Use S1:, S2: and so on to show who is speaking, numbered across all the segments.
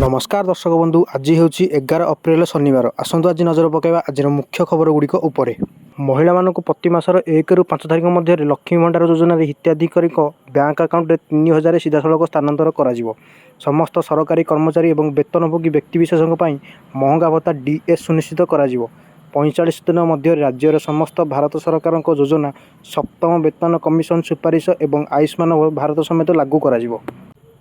S1: नमस्कार दर्शक बंधु आज हूँ 11 अप्रैल शनिवार। आसतु आज नजर पकाइबा आज मुख्य खबर गुड़िक उपर। महिला मानक प्रति मासर 1 ରୁ 5 तारिख मध्य लक्ष्मी भंडार योजना हिताधिकारी बैंक अकाउंट 3000 सीधासलख स्थानांतर कर समस्त सरकारी कर्मचारी और वेतनभोगी व्यक्तिविशेषों महंगा भत्ता डीएस सुनिश्चित कर 45 दिन मध्य राज्यर समस्त भारत सरकार योजना सप्तम वेतन कमिशन सुपारिश और आयुष्मान भारत समेत लागू कर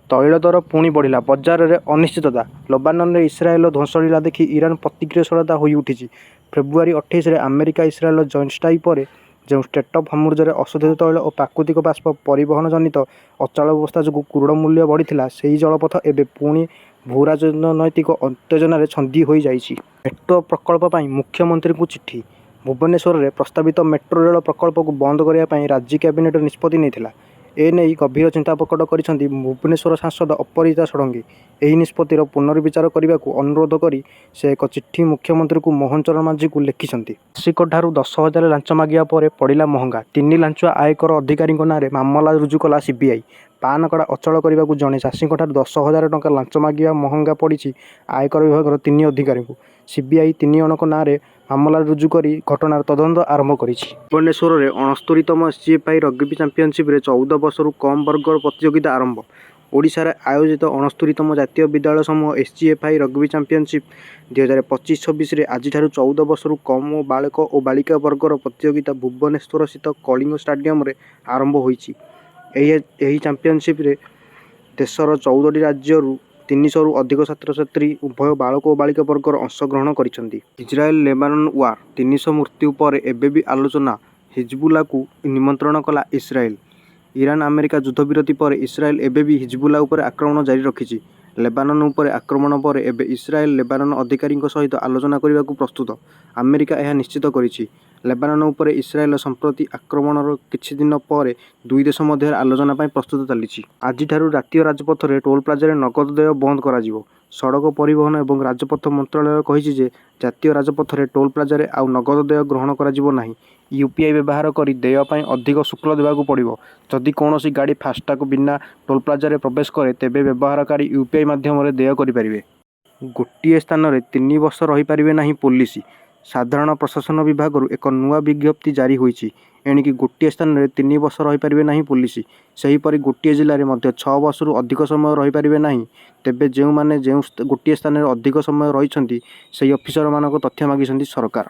S1: तैल दर पुणी बढ़ला बजार में अनिश्चितता। लबानन में इस्राएल ध्वंसलीला देखि ईरान प्रतिक्रियाशीलता हो उठी। फेब्रुआरी 28 में अमेरिका इस्राएल जॉइंट स्ट्राइक पर जो स्टेट ऑफ हर्मुज अशोधित तैल और प्राकृतिक बाष्प परिवहन जनित अचल व्यवस्था जो क्रूड मूल्य बढ़ी से जलपथ एवं पुणी भूराजनैतिक उत्तेजना छंदी हो जाइए। मेट्रो प्रकल्प मुख्यमंत्री को चिठी। भुवनेश्वर में प्रस्तावित मेट्रो रेल प्रकल्प को बंद करने राज्य कैबिनेट निष्पत्ति नहीं एने गभीर चिंता प्रकट कर भुवनेश्वर सांसद अपराजिता षडंगी। यह निष्पत्तिर पुनर्विचार करने को अनुरोध कर से एक चिठी मुख्यमंत्री को मोहन चरण मांझी को लिखिं। चाषीक 10,000 लांच मागिया पड़ा महंगा। 3 लांचुआ आयकर अधिकारी नाँ मामला रुजु कला सीबीआई। पान कड़ा अचल करने को जड़े चाषी 10,000 टंका लांच मागिया महंगा पड़ी आयकर विभाग 3 अधिकारी को। सीबीआई 3 जनक नाँ मामला रुजु कर घटनार तदंत आरंभ कर। भुवनेश्वर में 69तम एसजीएफआई रग्बी चैंपियनशिप 14 वर्षर कम वर्ग प्रतियोगिता आरंभ। ओडिशा आयोजित 69तम जातीय विद्यालय समूह एसजीएफआई रग्बी चैंपियनशिप 2025-26 आज 14 वर्षर कम बालक और बालिका वर्गर प्रतियोगिता भुवनेश्वर स्थित कलिंग स्टेडियम आरंभ होईछि। एही चैंपियनशिप देशर 14टी राज्य 300 रु अधिक छात्र छात्री उभय बालक और बालिका वर्गर अंशग्रहण करिसेंति। इजराइल लेबानन वार 300 मृत्यु पर एबे भी आलोचना। हिजबुल्ला को निमंत्रण कला इस्राएल। ईरान अमेरिका युद्धविरति पर इस्राएल एबे भी हिजबुल्ला उपर आक्रमण जारी रखिछि। लेबानन उपर आक्रमण पर एबे इस्राएल लेबानन अधिकारी सहित आलोचना करने को प्रस्तुत। अमेरिका यह निश्चित करिछि। लेबानन उपर इस्राएल संप्रति आक्रमणर किछि दिन पर दुई देश मध्य आलोचना प्रस्तुत चली। आज राष्ट्रीय राजपथ में टोल प्लाजा नगद देय बंद कर सड़क परिवहन और राजपथ मंत्रालय कही जातीय राजपथ में टोल प्लाजा आउ नगद देय ग्रहण कर यूपीआई व्यवहार कर देय अधिक शुल्क देवाक पड़ो। जदि कौन गाड़ी फास्टाग बिना टोल प्लाजा प्रवेश करे तेबे व्यवहारकारी यूपीआई माध्यम देय करें। गोटे स्थान में 3 वर्ष रहीपर ना पुलिस। साधारण प्रशासन विभाग एक नुआ विज्ञप्ति जारी होईछि। एणिकी गोटे स्थान में 3 वर्ष रहीपर ना पुलिस। सेहीपरि गोटे जिले में 6 वर्ष अधिक समय रहीपर ना। तेबे जो माने जो गोटे स्थान में अधिक समय रही से ऑफिसर मानक तथ्य मागिसंती सरकार।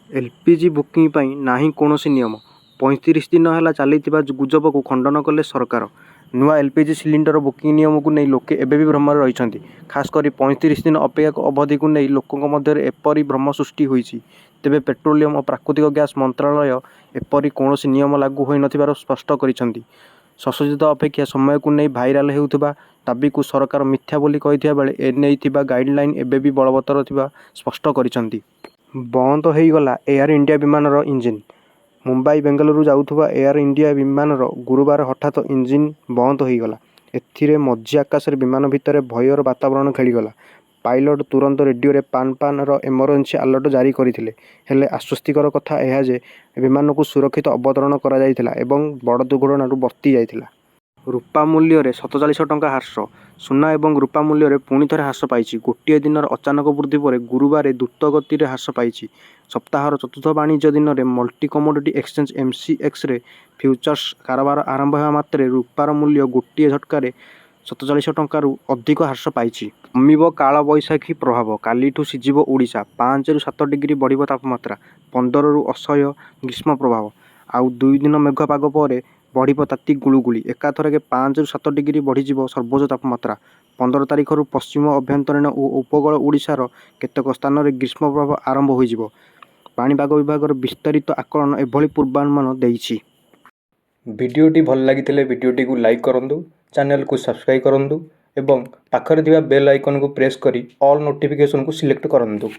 S1: एलपीजी बुकिंग पाई नाही कोनोसी नियम। 35 दिन है चली गुजब को खंडन कले सरकार। नुआ एलपीजी सिलिंडर बुकिंग नियम को नहीं लोके एबे भी भ्रम रही। खासकर 35 दिन अपेक्षा अवधि को नहीं लोकों मध्य एपरी भ्रम सृष्टि होईछि। तेबे पेट्रोलियम और प्राकृतिक गैस मंत्रालय एपरी कौनसी नियम लागू होई नथिबार स्पष्ट करिसेंति। संशोधित अपेक्षा समय को नहीं भाइराल हेउथिबा दाबी को सरकार मिथ्या बोली कहिथिया बेले एने थिबा गाइडलाइन एबे भी बलवत्तर थिबा स्पष्ट करिसेंति। बंद हो गला एयर इंडिया विमानर इंजिन। मुंबई बेंगलुरु जाउथुबा एयर इंडिया विमानर गुरुवार हठात इंजिन बंद हो गला। एथिरे मझी आकाश विमान भितर भयर वातावरण खेलीगला। पायलट तुरंत रेडियो रे पान एमरजेंसी अलर्ट जारी करथिले। हेले आश्वस्तिकर कथा यह जे विमान को सुरक्षित अवतरण करा जायथिला एवं बड़ दुर्घटना बर्ती जायथिला। रूपा मूल्य रे 47 टंका ह्रास। सुना एवं रूपा मूल्य रे पुणी थे ह्रास पाई। गोटे दिन अचानक वृद्धि पर गुरुवार द्रुत गति में ह्रास पाई। सप्ताहर चतुर्थ वाणिज्य दिन में मल्टी कमोडिटी एक्सचेंज एमसीएक्स रे फ्यूचर्स कारोबार आरंभ होगा मात्रे रूपार मूल्य गोटे झटकार 47 टंकार अधिक ह्रास पाई। कमिब काल बैशाखी प्रभाव। कालीठू सिझिब ओडिशा। 5 ରୁ 7 डिग्री बढ़िब तापमात्रा। 15 ରୁ असह्य ग्रीष्म प्रभाव। आउ 2 दिन मेघ पाग पर बढ़िब ताती गुलुगुली। एकाथरके 5 ରୁ 7 डिग्री बढ़ीजिब सर्वोच्च तापमात्रा। 15 तारिख पश्चिम अभ्यंतरीण और उपकूल ओडिशार केतेक स्थान में ग्रीष्म प्रभाव आरंभ होइजिब। पाणीपाग विभाग विस्तारित आकलन एभली पूर्वानुमान देइछि।
S2: भिडियोटी भल लागिथिले भिडियोटी को लाइक करंतु, चैनल को सब्सक्राइब करंतु एवं पाखरे थिबा बेल आइकन को प्रेस करी ऑल नोटिफिकेशन को सिलेक्ट करंतु।